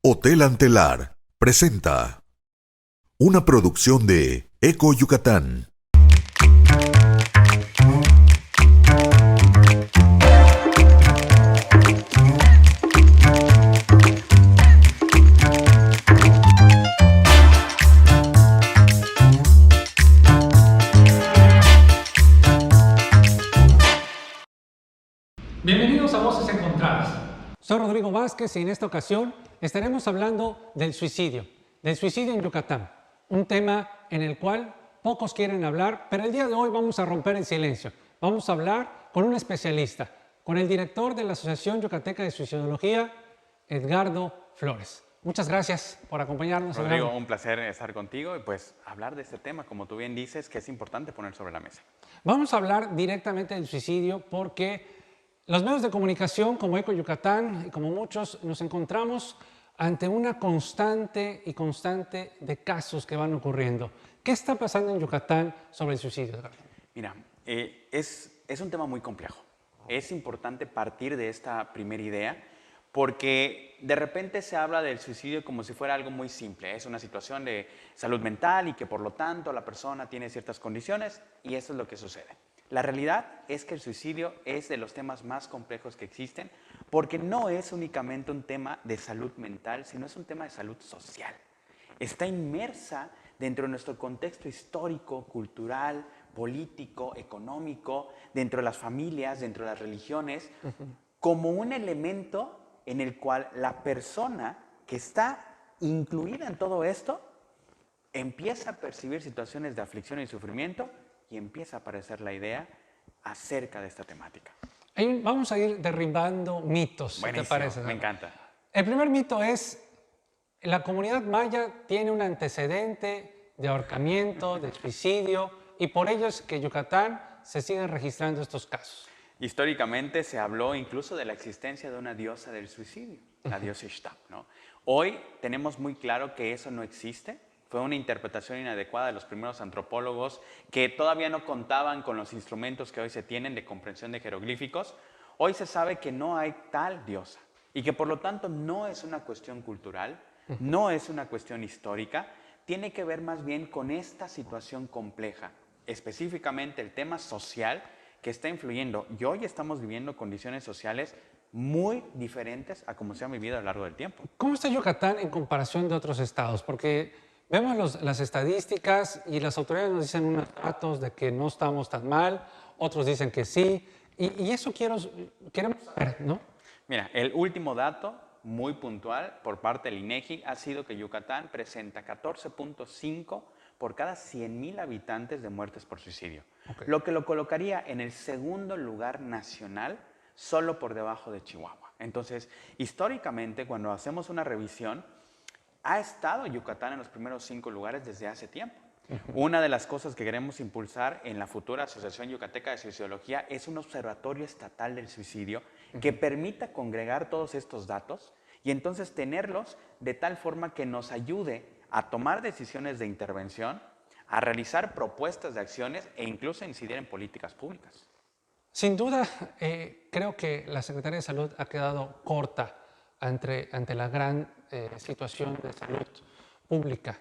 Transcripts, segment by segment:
Hotel Antelar presenta una producción de Eco Yucatán. Bienvenidos a Voces Encontradas. Soy Rodrigo Vázquez y en esta ocasión estaremos hablando del suicidio en Yucatán, un tema en el cual pocos quieren hablar, pero el día de hoy vamos a romper el silencio. Vamos a hablar con un especialista, con el director de la Asociación Yucateca de Suicidología, Edgardo Flores. Muchas gracias por acompañarnos. Rodrigo, un placer estar contigo y pues hablar de este tema, como tú bien dices, que es importante poner sobre la mesa. Vamos a hablar directamente del suicidio porque los medios de comunicación como Eco Yucatán y como muchos nos encontramos ante una constante de casos que van ocurriendo. ¿Qué está pasando en Yucatán sobre el suicidio? Mira, es un tema muy complejo. Es importante partir de esta primera idea porque de repente se habla del suicidio como si fuera algo muy simple. Es una situación de salud mental y que por lo tanto la persona tiene ciertas condiciones y eso es lo que sucede. La realidad es que el suicidio es de los temas más complejos que existen porque no es únicamente un tema de salud mental, sino es un tema de salud social. Está inmersa dentro de nuestro contexto histórico, cultural, político, económico, dentro de las familias, dentro de las religiones, como un elemento en el cual la persona que está incluida en todo esto empieza a percibir situaciones de aflicción y sufrimiento y empieza a aparecer la idea acerca de esta temática. Vamos a ir derribando mitos, ¿te parece? Me encanta. El primer mito es, la comunidad maya tiene un antecedente de ahorcamiento, de suicidio, y por ello es que Yucatán se siguen registrando estos casos. Históricamente se habló incluso de la existencia de una diosa del suicidio, la diosa Ixtap, ¿no? Hoy tenemos muy claro que eso no existe. Fue una interpretación inadecuada de los primeros antropólogos que todavía no contaban con los instrumentos que hoy se tienen de comprensión de jeroglíficos. Hoy se sabe que no hay tal diosa y que por lo tanto no es una cuestión cultural, no es una cuestión histórica, tiene que ver más bien con esta situación compleja, específicamente el tema social que está influyendo. Y hoy estamos viviendo condiciones sociales muy diferentes a como se han vivido a lo largo del tiempo. ¿Cómo está Yucatán en comparación de otros estados? Porque vemos las estadísticas y las autoridades nos dicen unos datos de que no estamos tan mal, otros dicen que sí, y eso queremos saber, ¿no? Mira, el último dato muy puntual por parte del INEGI ha sido que Yucatán presenta 14.5 por cada 100,000 habitantes de muertes por suicidio, lo que lo colocaría en el segundo lugar nacional, solo por debajo de Chihuahua. Entonces, históricamente, cuando hacemos una revisión, ha estado Yucatán en los primeros 5 lugares desde hace tiempo. Una de las cosas que queremos impulsar en la futura Asociación Yucateca de Suicidología es un observatorio estatal del suicidio que permita congregar todos estos datos y entonces tenerlos de tal forma que nos ayude a tomar decisiones de intervención, a realizar propuestas de acciones e incluso incidir en políticas públicas. Sin duda, creo que la Secretaría de Salud ha quedado corta ante la gran situación de salud pública.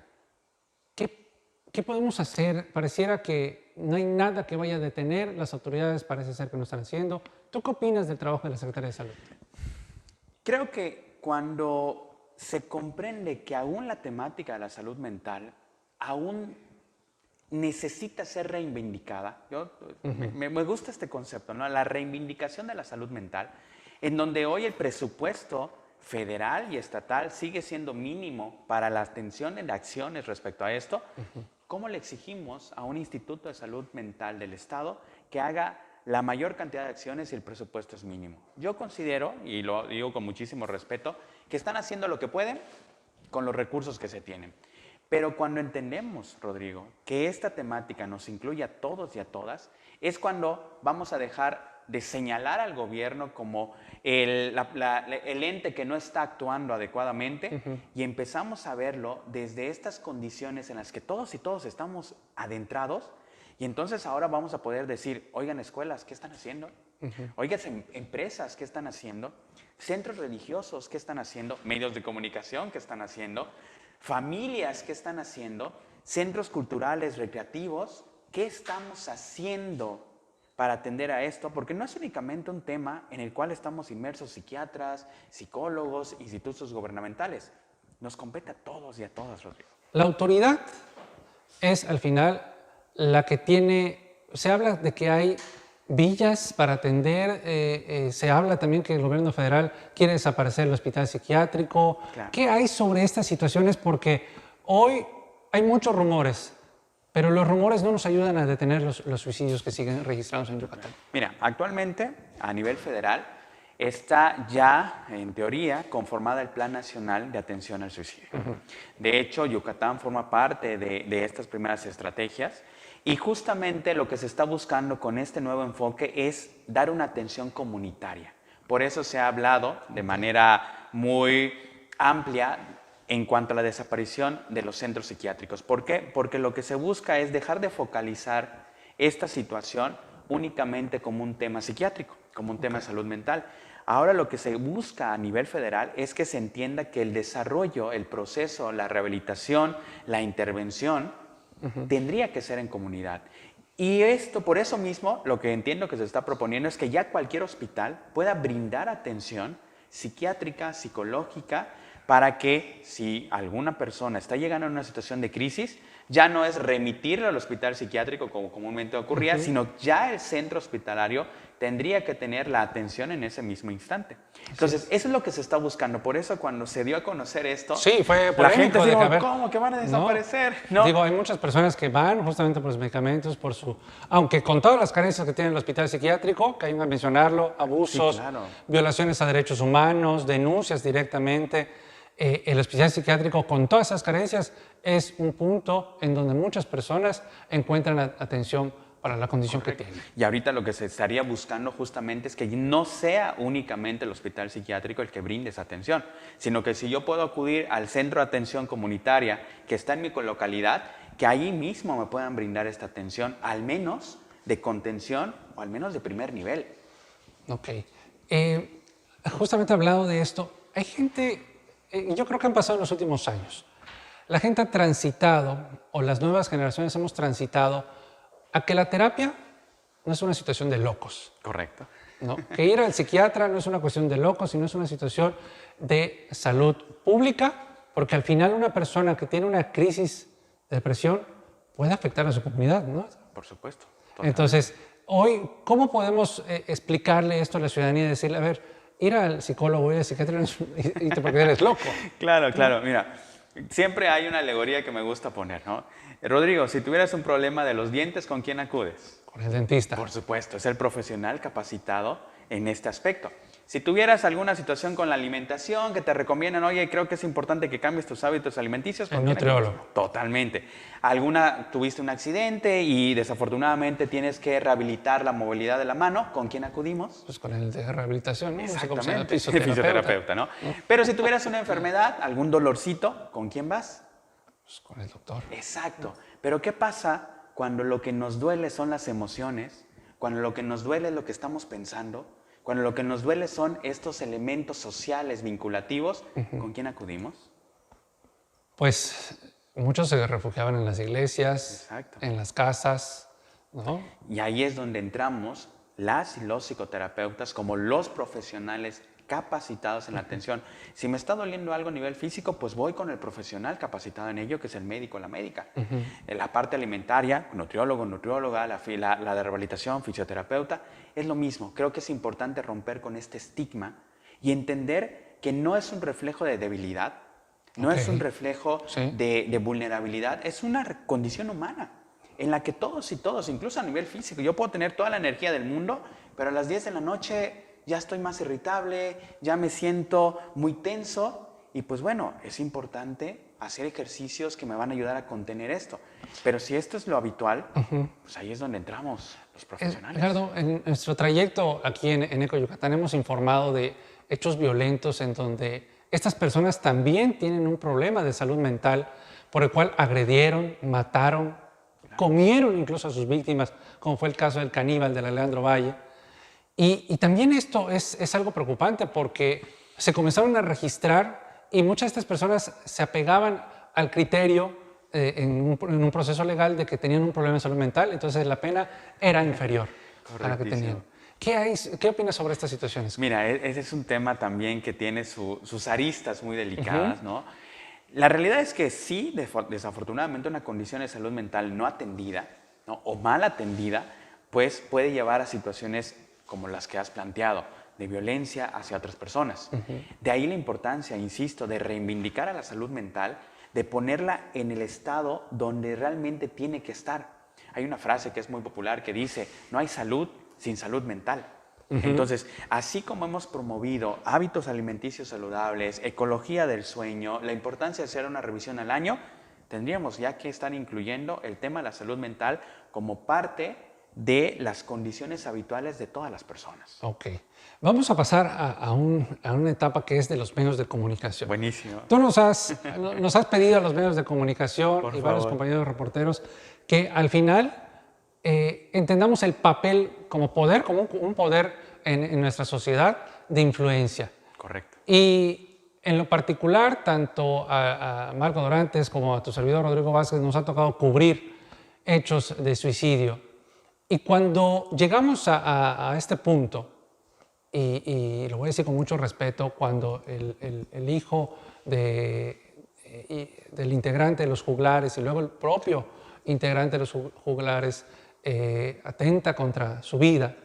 ¿Qué podemos hacer? Pareciera que no hay nada que vaya a detener, las autoridades parece ser que no están haciendo. ¿Tú qué opinas del trabajo de la Secretaría de Salud? Creo que cuando se comprende que aún la temática de la salud mental aún necesita ser reivindicada, me gusta este concepto, ¿no? La reivindicación de la salud mental, en donde hoy el presupuesto federal y estatal sigue siendo mínimo para la atención en acciones respecto a esto, ¿cómo le exigimos a un instituto de salud mental del Estado que haga la mayor cantidad de acciones si el presupuesto es mínimo? Yo considero, y lo digo con muchísimo respeto, que están haciendo lo que pueden con los recursos que se tienen. Pero cuando entendemos, Rodrigo, que esta temática nos incluye a todos y a todas, es cuando vamos a dejar de señalar al gobierno como el ente que no está actuando adecuadamente y empezamos a verlo desde estas condiciones en las que todos y todos estamos adentrados y entonces ahora vamos a poder decir, oigan, escuelas, ¿qué están haciendo? Oiga, empresas, ¿qué están haciendo? Centros religiosos, ¿qué están haciendo? Medios de comunicación, ¿qué están haciendo? Familias, ¿qué están haciendo? Centros culturales, recreativos, ¿qué estamos haciendo para atender a esto? Porque no es únicamente un tema en el cual estamos inmersos psiquiatras, psicólogos, institutos gubernamentales. Nos compete a todos y a todas, Rodrigo. La autoridad es al final la que tiene, se habla de que hay villas para atender, se habla también que el gobierno federal quiere desaparecer el hospital psiquiátrico. Claro. ¿Qué hay sobre estas situaciones? Porque hoy hay muchos rumores, pero los rumores no nos ayudan a detener los suicidios que siguen registrados en Yucatán. Mira, actualmente a nivel federal está ya, en teoría, conformada el Plan Nacional de Atención al Suicidio. De hecho, Yucatán forma parte de estas primeras estrategias y justamente lo que se está buscando con este nuevo enfoque es dar una atención comunitaria. Por eso se ha hablado de manera muy amplia en cuanto a la desaparición de los centros psiquiátricos. ¿Por qué? Porque lo que se busca es dejar de focalizar esta situación únicamente como un tema psiquiátrico, como un tema de salud mental. Ahora lo que se busca a nivel federal es que se entienda que el desarrollo, el proceso, la rehabilitación, la intervención tendría que ser en comunidad. Y esto, por eso mismo, lo que entiendo que se está proponiendo es que ya cualquier hospital pueda brindar atención psiquiátrica, psicológica, para que si alguna persona está llegando a una situación de crisis, ya no es remitirlo al hospital psiquiátrico como comúnmente ocurría, sino ya el centro hospitalario tendría que tener la atención en ese mismo instante. Entonces, eso es lo que se está buscando. Por eso cuando se dio a conocer esto, sí, fue la gente polémico dijo, de que, ¿cómo que van a desaparecer? No. Digo, hay muchas personas que van justamente por los medicamentos, por su... Aunque con todas las carencias que tiene el hospital psiquiátrico, que hay que mencionarlo, abusos, sí, claro, violaciones a derechos humanos, denuncias directamente, el hospital psiquiátrico con todas esas carencias es un punto en donde muchas personas encuentran atención para la condición que tienen. Y ahorita lo que se estaría buscando justamente es que no sea únicamente el hospital psiquiátrico el que brinde esa atención, sino que si yo puedo acudir al centro de atención comunitaria que está en mi localidad, que ahí mismo me puedan brindar esta atención, al menos de contención o al menos de primer nivel. Ok. Justamente hablado de esto, hay gente, yo creo que han pasado en los últimos años, la gente ha transitado, o las nuevas generaciones hemos transitado, a que la terapia no es una situación de locos. Correcto. ¿No? Que ir al psiquiatra no es una cuestión de locos, sino es una situación de salud pública, porque al final una persona que tiene una crisis de depresión puede afectar a su comunidad, ¿no? Por supuesto. Totalmente. Entonces, hoy, ¿cómo podemos explicarle esto a la ciudadanía y decirle, a ver, ir al psicólogo, ir al psiquiatra porque eres loco? Claro, claro. Mira, siempre hay una alegoría que me gusta poner, ¿no? Rodrigo, si tuvieras un problema de los dientes, ¿con quién acudes? Con el dentista. Por supuesto, es el profesional capacitado en este aspecto. Si tuvieras alguna situación con la alimentación que te recomiendan, oye, creo que es importante que cambies tus hábitos alimenticios. El nutriólogo. Totalmente. Tuviste un accidente y desafortunadamente tienes que rehabilitar la movilidad de la mano, ¿con quién acudimos? Pues con el de rehabilitación, ¿no? Exactamente, fisioterapeuta, ¿no? Pero si tuvieras una enfermedad, algún dolorcito, ¿con quién vas? Pues con el doctor. Exacto. Pero ¿qué pasa cuando lo que nos duele son las emociones? Cuando lo que nos duele es lo que estamos pensando, cuando lo que nos duele son estos elementos sociales vinculativos, ¿con quién acudimos? Pues muchos se refugiaban en las iglesias, exacto, en las casas, ¿no? Y ahí es donde entramos las y los psicoterapeutas como los profesionales capacitados en la atención. Si me está doliendo algo a nivel físico, pues voy con el profesional capacitado en ello, que es el médico o la médica. En la parte alimentaria, nutriólogo, nutrióloga, la de rehabilitación, fisioterapeuta, es lo mismo. Creo que es importante romper con este estigma y entender que no es un reflejo de debilidad, no es un reflejo de vulnerabilidad, es una condición humana en la que todos y todos, incluso a nivel físico, yo puedo tener toda la energía del mundo, pero a las 10 de la noche ya estoy más irritable, ya me siento muy tenso y pues bueno, es importante hacer ejercicios que me van a ayudar a contener esto. Pero si esto es lo habitual, pues ahí es donde entramos los profesionales. Ricardo, en nuestro trayecto aquí en Eco Yucatán hemos informado de hechos violentos en donde estas personas también tienen un problema de salud mental por el cual agredieron, mataron, comieron incluso a sus víctimas, como fue el caso del caníbal de Alejandro Valle. Y también esto es algo preocupante porque se comenzaron a registrar y muchas de estas personas se apegaban al criterio en un proceso legal de que tenían un problema de salud mental, entonces la pena era inferior a la que tenían. ¿Qué opinas sobre estas situaciones? Mira, ese es un tema también que tiene sus aristas muy delicadas, ¿no? La realidad es que sí, desafortunadamente, una condición de salud mental no atendida, ¿no? O mal atendida, pues puede llevar a situaciones como las que has planteado, de violencia hacia otras personas. De ahí la importancia, insisto, de reivindicar a la salud mental, de ponerla en el estado donde realmente tiene que estar. Hay una frase que es muy popular que dice, no hay salud sin salud mental. Entonces, así como hemos promovido hábitos alimenticios saludables, ecología del sueño, la importancia de hacer una revisión al año, tendríamos ya que estar incluyendo el tema de la salud mental como parte de las condiciones habituales de todas las personas. Ok. Vamos a pasar a una etapa que es de los medios de comunicación. Buenísimo. Tú nos has pedido a los medios de comunicación Por y varios favor. compañeros reporteros que al final entendamos el papel como poder, como un poder en nuestra sociedad de influencia. Correcto. Y en lo particular, tanto a Marco Dorantes como a tu servidor Rodrigo Vázquez nos ha tocado cubrir hechos de suicidio. Y cuando llegamos a este punto, y lo voy a decir con mucho respeto, cuando el hijo del integrante de los juglares y luego el propio integrante de los juglares atenta contra su vida,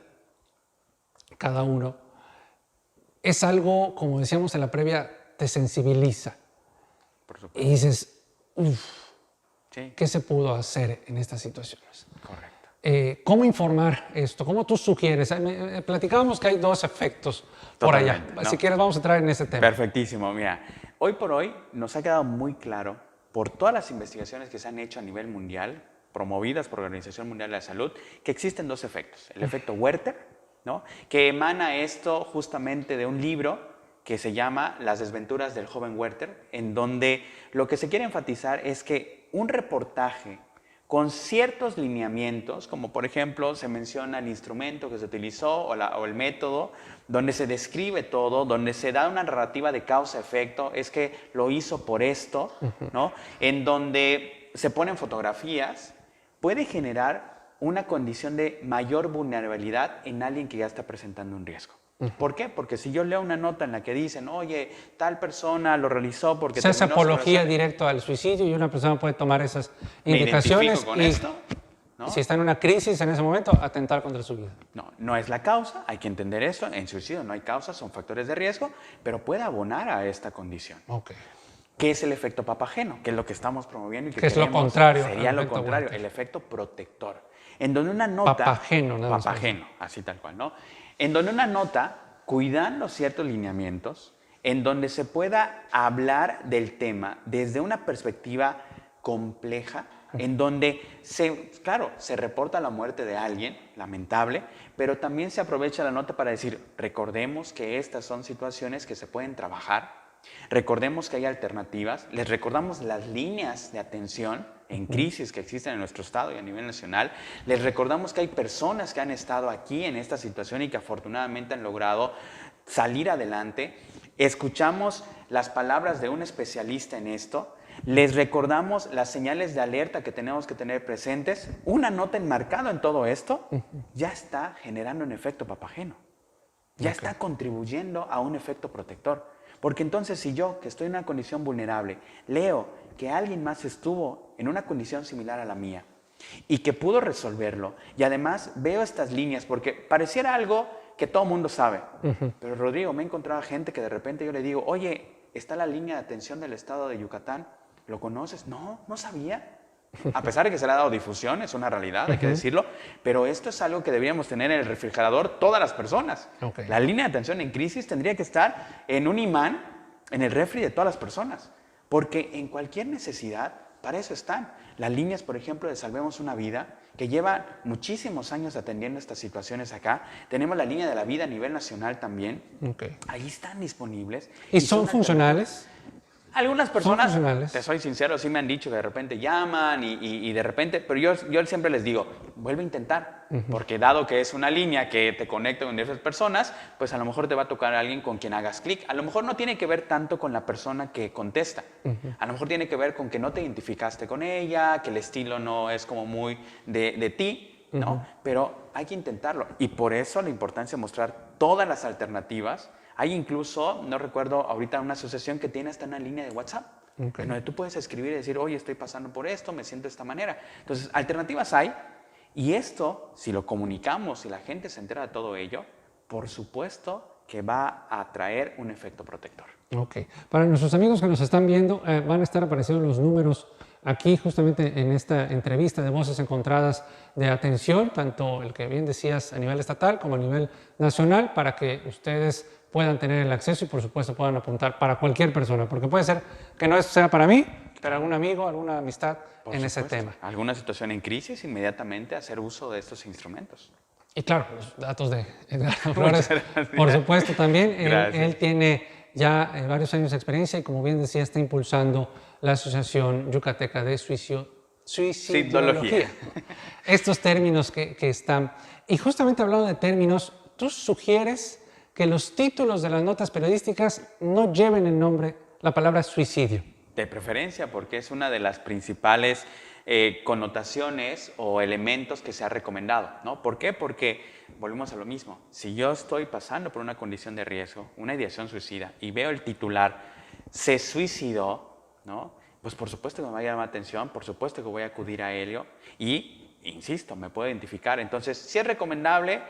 cada uno, es algo, como decíamos en la previa, te sensibiliza. Por supuesto. Y dices, Sí, ¿qué se pudo hacer en estas situaciones? correcto. ¿Cómo informar esto? ¿Cómo tú sugieres? Platicábamos que hay dos efectos por allá. Totalmente, ¿no? Si quieres, vamos a entrar en ese tema. Perfectísimo. Mira, hoy por hoy nos ha quedado muy claro por todas las investigaciones que se han hecho a nivel mundial, promovidas por la Organización Mundial de la Salud, que existen dos efectos. El efecto Werther, ¿no? Que emana esto justamente de un libro que se llama Las desventuras del joven Werther, en donde lo que se quiere enfatizar es que un reportaje con ciertos lineamientos, como por ejemplo se menciona el instrumento que se utilizó o el método, donde se describe todo, donde se da una narrativa de causa-efecto, es que lo hizo por esto, ¿no? En donde se ponen fotografías, puede generar una condición de mayor vulnerabilidad en alguien que ya está presentando un riesgo. ¿Por qué? Porque si yo leo una nota en la que dicen, oye, tal persona lo realizó porque... Se hace terminó su apología relación, directo al suicidio y una persona puede tomar esas ¿me indicaciones identifico con y, esto? ¿No? si está en una crisis en ese momento, atentar contra su vida. No, no es la causa, hay que entender eso. En suicidio no hay causa, son factores de riesgo, pero puede abonar a esta condición. Ok. ¿Qué es el efecto papageno? Que es lo que estamos promoviendo y que Que es lo queremos, contrario sería al lo efecto contrario, Werther. el efecto protector. En donde una nota... Papageno, nada más. Papageno, así tal cual, ¿no? En donde una nota, cuidando ciertos lineamientos, en donde se pueda hablar del tema desde una perspectiva compleja, en donde, claro, se reporta la muerte de alguien, lamentable, pero también se aprovecha la nota para decir, recordemos que estas son situaciones que se pueden trabajar, recordemos que hay alternativas, les recordamos las líneas de atención en crisis que existen en nuestro estado y a nivel nacional, les recordamos que hay personas que han estado aquí en esta situación y que afortunadamente han logrado salir adelante, escuchamos las palabras de un especialista en esto, les recordamos las señales de alerta que tenemos que tener presentes. Una nota enmarcada en todo esto ya está generando un efecto papageno. Ya está contribuyendo a un efecto protector. Porque entonces si yo, que estoy en una condición vulnerable, leo que alguien más estuvo en una condición similar a la mía y que pudo resolverlo, y además veo estas líneas, porque pareciera algo que todo mundo sabe. Pero Rodrigo, me he encontrado gente que de repente yo le digo, oye, está la línea de atención del estado de Yucatán, ¿lo conoces? No, no sabía. A pesar de que se le ha dado difusión, es una realidad, hay que decirlo, pero esto es algo que deberíamos tener en el refrigerador todas las personas. Okay. La línea de atención en crisis tendría que estar en un imán en el refri de todas las personas, porque en cualquier necesidad, para eso están. Las líneas, por ejemplo, de Salvemos una Vida, que lleva muchísimos años atendiendo estas situaciones acá. Tenemos la línea de la vida a nivel nacional también. Okay. Ahí están disponibles. ¿Y son funcionales? Algunas personas, profesionales. te soy sincero, sí me han dicho que de repente llaman y de repente, pero yo siempre les digo, vuelve a intentar, porque dado que es una línea que te conecta con diversas personas, pues a lo mejor te va a tocar a alguien con quien hagas clic. A lo mejor no tiene que ver tanto con la persona que contesta, a lo mejor tiene que ver con que no te identificaste con ella, que el estilo no es como muy de ti, ¿no? Pero hay que intentarlo y por eso la importancia de mostrar todas las alternativas. Hay incluso, no recuerdo ahorita, una asociación que tiene hasta una línea de WhatsApp, en donde tú puedes escribir y decir, oye, estoy pasando por esto, me siento de esta manera. Entonces, alternativas hay, y esto, si lo comunicamos, si la gente se entera de todo ello, por supuesto que va a traer un efecto protector. Ok. Para nuestros amigos que nos están viendo, van a estar apareciendo los números aquí justamente en esta entrevista de Voces Encontradas de atención, tanto el que bien decías a nivel estatal como a nivel nacional, para que ustedes puedan tener el acceso y por supuesto puedan apuntar para cualquier persona, porque puede ser que no sea para mí, pero algún amigo, alguna amistad Por en ese supuesto. tema. Alguna situación en crisis, inmediatamente hacer uso de estos instrumentos. Y claro, los datos de Edgardo Flores, por supuesto también. Él tiene ya varios años de experiencia y como bien decía, está impulsando la Asociación Yucateca de Suicidología. Estos términos que están. Y justamente hablando de términos, tú sugieres que los títulos de las notas periodísticas no lleven el nombre, la palabra suicidio. De preferencia, porque es una de las principales connotaciones o elementos que se ha recomendado, ¿no? ¿Por qué? Porque volvemos a lo mismo. Si yo estoy pasando por una condición de riesgo, una ideación suicida, y veo el titular, se suicidó, ¿no? Pues por supuesto que me va a llamar la atención, por supuesto que voy a acudir a ello y, insisto, me puedo identificar. Entonces, sí es recomendable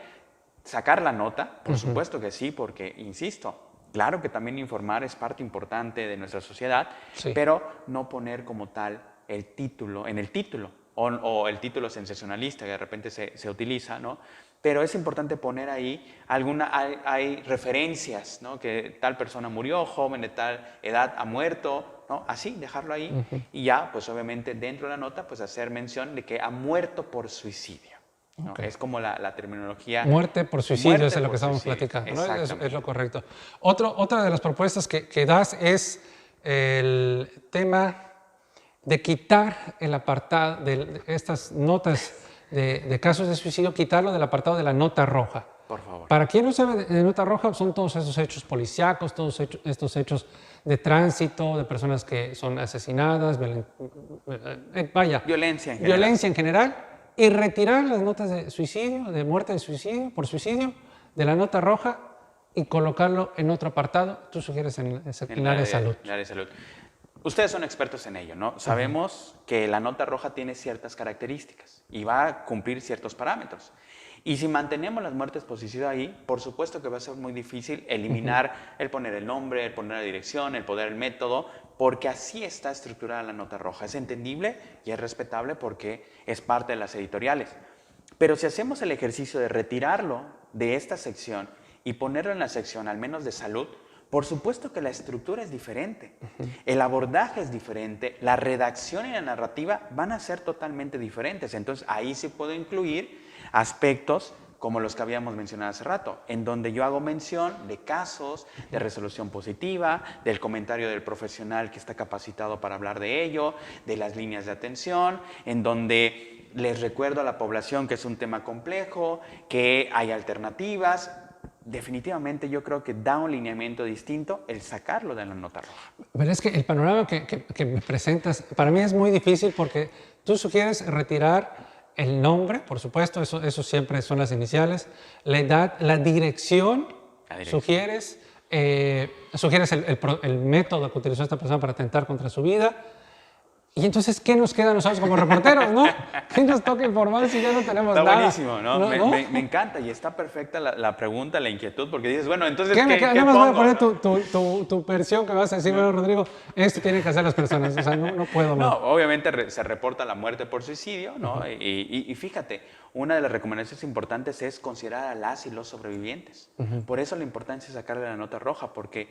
sacar la nota, por supuesto que sí, porque, insisto, claro que también informar es parte importante de nuestra sociedad, pero no poner como tal el título, en el título, o el título sensacionalista que de repente se utiliza, ¿no? Pero es importante poner ahí hay referencias, ¿no? Que tal persona murió, joven de tal edad ha muerto, ¿no? Así, dejarlo ahí y ya, pues obviamente dentro de la nota, pues hacer mención de que ha muerto por suicidio. ¿No? Es como la terminología. Muerte por suicidio, es lo que estamos platicando, ¿no? Es lo correcto. Otra de las propuestas que das es el tema de quitar el apartado de estas notas de casos de suicidio, quitarlo del apartado de la nota roja. Por favor. Para quien no sabe de nota roja, son todos esos hechos policíacos, todos estos hechos de tránsito, de personas que son asesinadas, violencia en general. Violencia en general. Y retirar las notas de suicidio, de muerte de suicidio, por suicidio, de la nota roja y colocarlo en otro apartado. Tú sugieres en el área de salud. En el área de salud. Ustedes son expertos en ello, ¿no? Sabemos que la nota roja tiene ciertas características y va a cumplir ciertos parámetros. Y si mantenemos las muertes por suicidio ahí, por supuesto que va a ser muy difícil eliminar el poner el nombre, el poner la dirección, el poner el método, porque así está estructurada la nota roja. Es entendible y es respetable porque es parte de las editoriales. Pero si hacemos el ejercicio de retirarlo de esta sección y ponerlo en la sección al menos de salud, por supuesto que la estructura es diferente, el abordaje es diferente, la redacción y la narrativa van a ser totalmente diferentes. Entonces ahí sí puedo incluir aspectos como los que habíamos mencionado hace rato, en donde yo hago mención de casos, de resolución positiva, del comentario del profesional que está capacitado para hablar de ello, de las líneas de atención, en donde les recuerdo a la población que es un tema complejo, que hay alternativas. Definitivamente yo creo que da un lineamiento distinto el sacarlo de la nota roja. Pero es que el panorama que me presentas para mí es muy difícil porque tú sugieres retirar el nombre, por supuesto, eso siempre son las iniciales, la edad, la dirección. Sugieres el método que utilizó esta persona para atentar contra su vida. Y entonces, ¿qué nos queda a nosotros como reporteros, no? ¿Qué nos toca informar si ya no tenemos nada? Está buenísimo, ¿no? Me encanta y está perfecta la pregunta, la inquietud, porque dices, bueno, entonces, ¿qué nada más pongo? voy a poner tu versión que vas a decir, bueno, Rodrigo, esto tienen que hacer las personas, o sea, no puedo más. No, obviamente se reporta la muerte por suicidio, ¿no? Y fíjate, una de las recomendaciones importantes es considerar a las y los sobrevivientes. Por eso la importancia de sacarle la nota roja, porque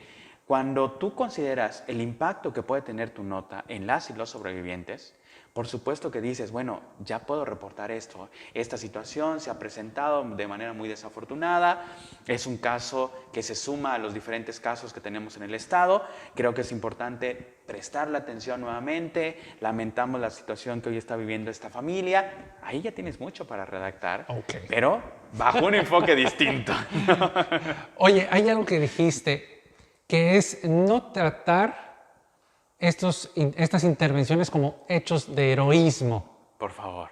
Cuando tú consideras el impacto que puede tener tu nota en las y los sobrevivientes, por supuesto que dices, bueno, ya puedo reportar esto. Esta situación se ha presentado de manera muy desafortunada. Es un caso que se suma a los diferentes casos que tenemos en el Estado. Creo que es importante prestarle atención nuevamente. Lamentamos la situación que hoy está viviendo esta familia. Ahí ya tienes mucho para redactar, pero bajo un enfoque distinto. Oye, hay algo que dijiste, que es no tratar estas intervenciones como hechos de heroísmo. Por favor.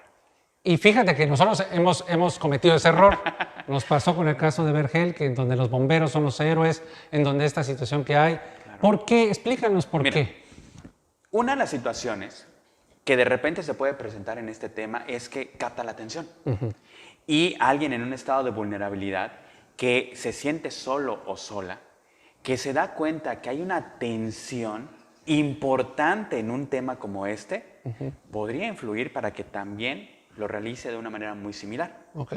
Y fíjate que nosotros hemos cometido ese error. Nos pasó con el caso de Vergel, que en donde los bomberos son los héroes, en donde esta situación que hay. Claro. ¿Por qué? Explícanos por Mira, qué. Una de las situaciones que de repente se puede presentar en este tema es que capta la atención. Y alguien en un estado de vulnerabilidad que se siente solo o sola, que se da cuenta que hay una tensión importante en un tema como este, podría influir para que también lo realice de una manera muy similar. ¿No?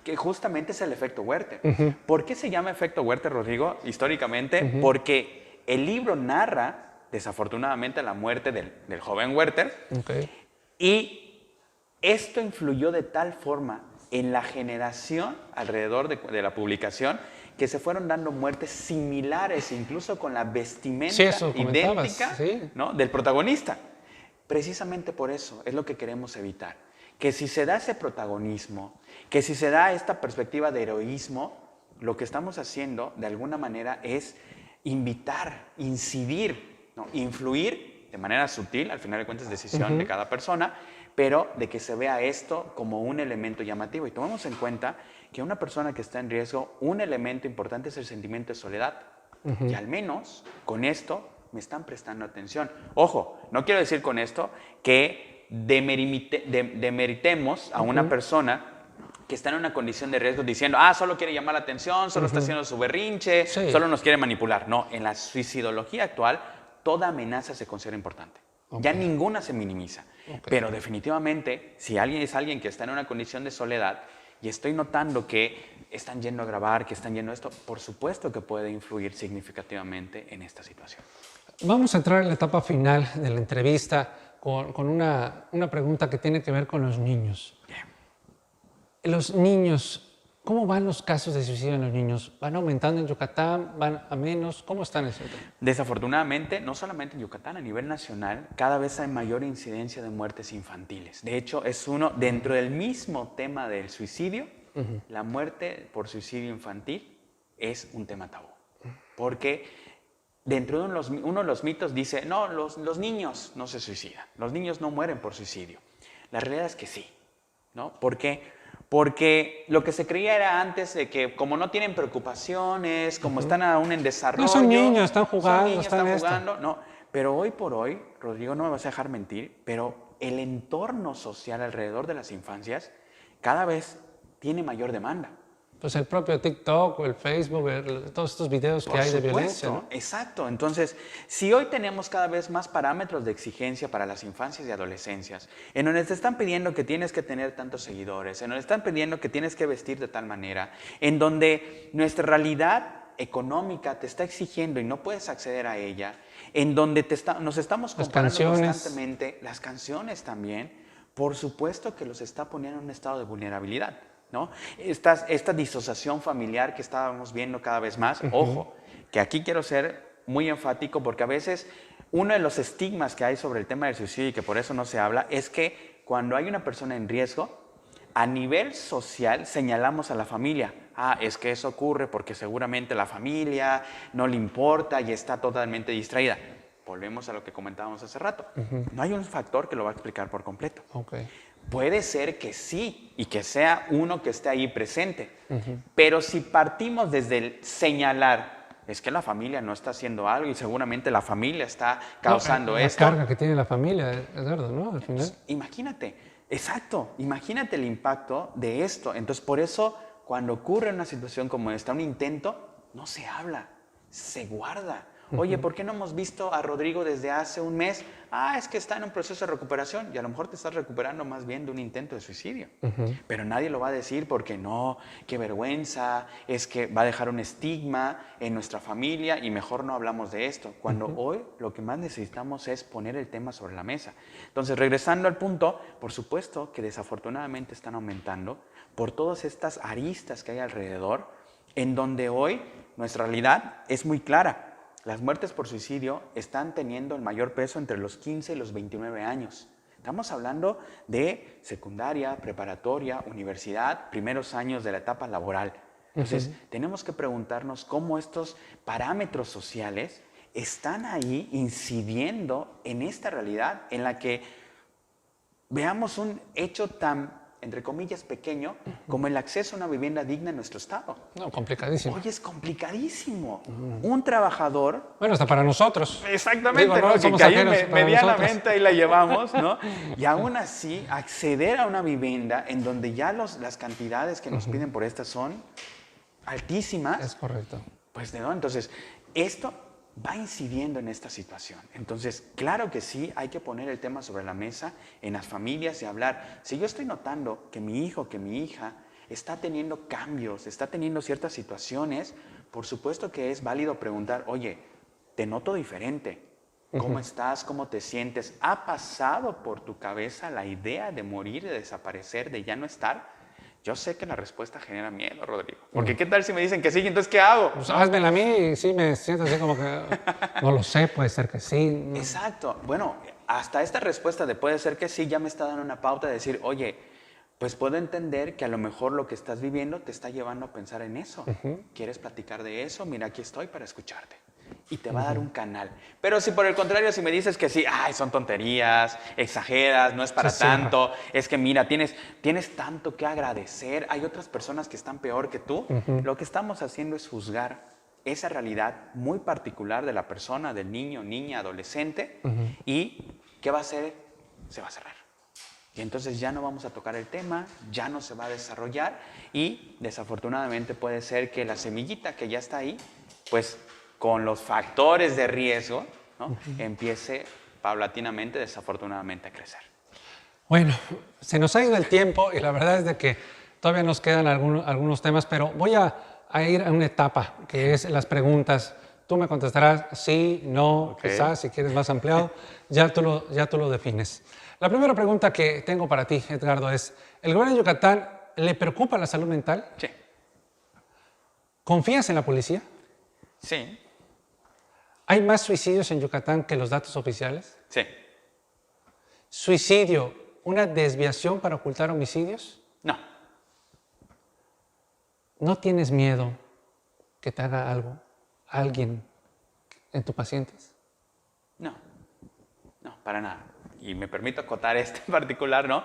Que justamente es el efecto Werther. ¿Por qué se llama efecto Werther, Rodrigo? Históricamente, porque el libro narra, desafortunadamente, la muerte del joven Werther. Y esto influyó de tal forma en la generación alrededor de la publicación que se fueron dando muertes similares, incluso con la vestimenta idéntica, ¿no?, del protagonista. Precisamente por eso es lo que queremos evitar. Que si se da ese protagonismo, que si se da esta perspectiva de heroísmo, lo que estamos haciendo de alguna manera es invitar, incidir, ¿no?, influir de manera sutil, al final de cuentas es decisión de cada persona, pero de que se vea esto como un elemento llamativo. Y tomemos en cuenta que una persona que está en riesgo, un elemento importante es el sentimiento de soledad. Y al menos con esto me están prestando atención. Ojo, no quiero decir con esto que demeritemos a una persona que está en una condición de riesgo diciendo, solo quiere llamar la atención, solo está haciendo su berrinche, solo nos quiere manipular. No, en la suicidología actual, toda amenaza se considera importante. Ya ninguna se minimiza. Pero definitivamente, si alguien es alguien que está en una condición de soledad y estoy notando que están yendo a grabar, que están yendo a esto, por supuesto que puede influir significativamente en esta situación. Vamos a entrar en la etapa final de la entrevista con una pregunta que tiene que ver con los niños. Bien. Los niños, ¿cómo van los casos de suicidio en los niños? ¿Van aumentando en Yucatán? ¿Van a menos? ¿Cómo están eso? Desafortunadamente, no solamente en Yucatán, a nivel nacional, cada vez hay mayor incidencia de muertes infantiles. De hecho, es uno, dentro del mismo tema del suicidio, la muerte por suicidio infantil es un tema tabú. Porque dentro de uno de los mitos dice, no, los niños no se suicidan, los niños no mueren por suicidio. La realidad es que sí, ¿no? ¿Por qué? Porque lo que se creía era antes de que como no tienen preocupaciones, como están aún en desarrollo... No son niños, están jugando, están jugando. No, pero hoy por hoy, Rodrigo, no me vas a dejar mentir, pero el entorno social alrededor de las infancias cada vez tiene mayor demanda. Pues el propio TikTok o el Facebook, todos estos videos que hay de violencia, ¿no? Exacto. Entonces, si hoy tenemos cada vez más parámetros de exigencia para las infancias y adolescencias, en donde te están pidiendo que tienes que tener tantos seguidores, en donde están pidiendo que tienes que vestir de tal manera, en donde nuestra realidad económica te está exigiendo y no puedes acceder a ella, en donde nos estamos comparando constantemente, las canciones también, por supuesto que los está poniendo en un estado de vulnerabilidad, ¿no? Esta disociación familiar que estábamos viendo cada vez más, ojo, que aquí quiero ser muy enfático porque a veces uno de los estigmas que hay sobre el tema del suicidio y que por eso no se habla es que cuando hay una persona en riesgo, a nivel social señalamos a la familia. Es que eso ocurre porque seguramente la familia no le importa y está totalmente distraída. Volvemos a lo que comentábamos hace rato. No hay un factor que lo va a explicar por completo. Puede ser que sí y que sea uno que esté ahí presente, pero si partimos desde el señalar, es que la familia no está haciendo algo y seguramente la familia está causando esto. La carga que tiene la familia, Eduardo, ¿no? Al final. Imagínate, exacto, imagínate el impacto de esto. Entonces, por eso, cuando ocurre una situación como esta, un intento, no se habla, se guarda. Oye, ¿por qué no hemos visto a Rodrigo desde hace un mes? Es que está en un proceso de recuperación y a lo mejor te estás recuperando más bien de un intento de suicidio. Pero nadie lo va a decir porque no, qué vergüenza, es que va a dejar un estigma en nuestra familia y mejor no hablamos de esto. Cuando hoy lo que más necesitamos es poner el tema sobre la mesa. Entonces, regresando al punto, por supuesto que desafortunadamente están aumentando por todas estas aristas que hay alrededor, en donde hoy nuestra realidad es muy clara. Las muertes por suicidio están teniendo el mayor peso entre los 15 y los 29 años. Estamos hablando de secundaria, preparatoria, universidad, primeros años de la etapa laboral. Entonces, tenemos que preguntarnos cómo estos parámetros sociales están ahí incidiendo en esta realidad en la que veamos un hecho tan, entre comillas, pequeño, como el acceso a una vivienda digna en nuestro estado. No, complicadísimo. Oye, es complicadísimo. Un trabajador... Bueno, hasta para nosotros. Exactamente, Digo, ¿no? somos que ahí ajenos para medianamente nosotros. ahí la llevamos, ¿no? Y aún así, acceder a una vivienda en donde ya las cantidades que nos piden por esta son altísimas. Es correcto. Pues, ¿no? Entonces, esto va incidiendo en esta situación. Entonces, claro que sí, hay que poner el tema sobre la mesa en las familias y hablar. Si yo estoy notando que mi hijo, que mi hija está teniendo cambios, está teniendo ciertas situaciones, por supuesto que es válido preguntar, oye, te noto diferente. ¿Cómo estás? ¿Cómo te sientes? ¿Ha pasado por tu cabeza la idea de morir, de desaparecer, de ya no estar? Yo sé que la respuesta genera miedo, Rodrigo. Porque ¿qué tal si me dicen que sí? Entonces, ¿qué hago? Pues házmela a mí y sí me siento así como que... No lo sé, puede ser que sí. Exacto. Bueno, hasta esta respuesta de puede ser que sí ya me está dando una pauta de decir, oye, pues puedo entender que a lo mejor lo que estás viviendo te está llevando a pensar en eso. ¿Quieres platicar de eso? Mira, aquí estoy para escucharte. Y te va a dar un canal. Pero si por el contrario, si me dices que sí, son tonterías, exageras, no es para tanto, es que mira, tienes tanto que agradecer, hay otras personas que están peor que tú, lo que estamos haciendo es juzgar esa realidad muy particular de la persona, del niño, niña, adolescente, y ¿qué va a hacer? Se va a cerrar. Y entonces ya no vamos a tocar el tema, ya no se va a desarrollar y desafortunadamente puede ser que la semillita que ya está ahí, pues con los factores de riesgo, ¿no? Empiece paulatinamente, desafortunadamente, a crecer. Bueno, se nos ha ido el tiempo y la verdad es de que todavía nos quedan algunos temas, pero voy a ir a una etapa que es las preguntas. Tú me contestarás sí, no, quizás, si quieres más ampliado, ya tú lo defines. La primera pregunta que tengo para ti, Edgardo, es, ¿el gobierno de Yucatán le preocupa la salud mental? Sí. ¿Confías en la policía? Sí. ¿Hay más suicidios en Yucatán que los datos oficiales? Sí. ¿Suicidio, una desviación para ocultar homicidios? No. ¿No tienes miedo que te haga algo alguien en tus pacientes? No, para nada. Y me permito acotar este en particular, ¿no?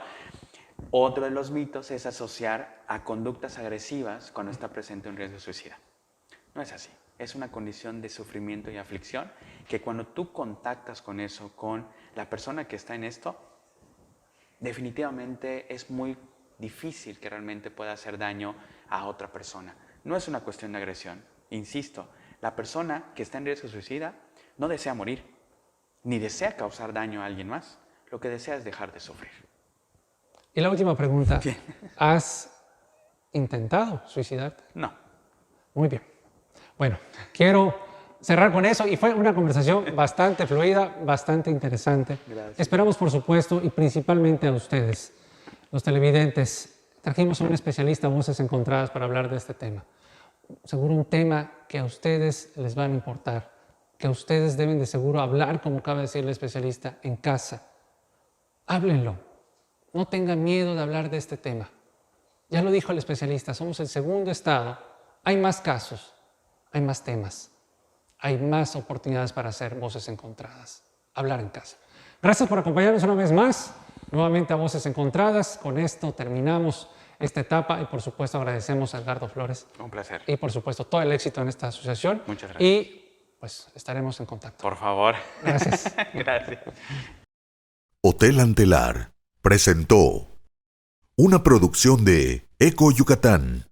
Otro de los mitos es asociar a conductas agresivas cuando está presente un riesgo suicida. No es así. Es una condición de sufrimiento y aflicción que cuando tú contactas con eso, con la persona que está en esto, definitivamente es muy difícil que realmente pueda hacer daño a otra persona. No es una cuestión de agresión. Insisto, la persona que está en riesgo suicida no desea morir, ni desea causar daño a alguien más. Lo que desea es dejar de sufrir. Y la última pregunta. ¿Has intentado suicidarte? No. Muy bien. Bueno, quiero cerrar con eso y fue una conversación bastante fluida, bastante interesante. Gracias. Esperamos, por supuesto, y principalmente a ustedes, los televidentes, trajimos a un especialista Voces Encontradas para hablar de este tema. Seguro un tema que a ustedes les va a importar, que a ustedes deben de seguro hablar, como acaba de decir el especialista, en casa. Háblenlo. No tengan miedo de hablar de este tema. Ya lo dijo el especialista, somos el segundo estado. Hay más casos. Hay más temas, hay más oportunidades para hacer voces encontradas, hablar en casa. Gracias por acompañarnos una vez más, nuevamente a Voces Encontradas. Con esto terminamos esta etapa y por supuesto agradecemos a Edgardo Flores. Un placer. Y por supuesto todo el éxito en esta asociación. Muchas gracias. Y pues estaremos en contacto. Por favor. Gracias. Gracias. Hotel Antelar presentó una producción de Eco Yucatán.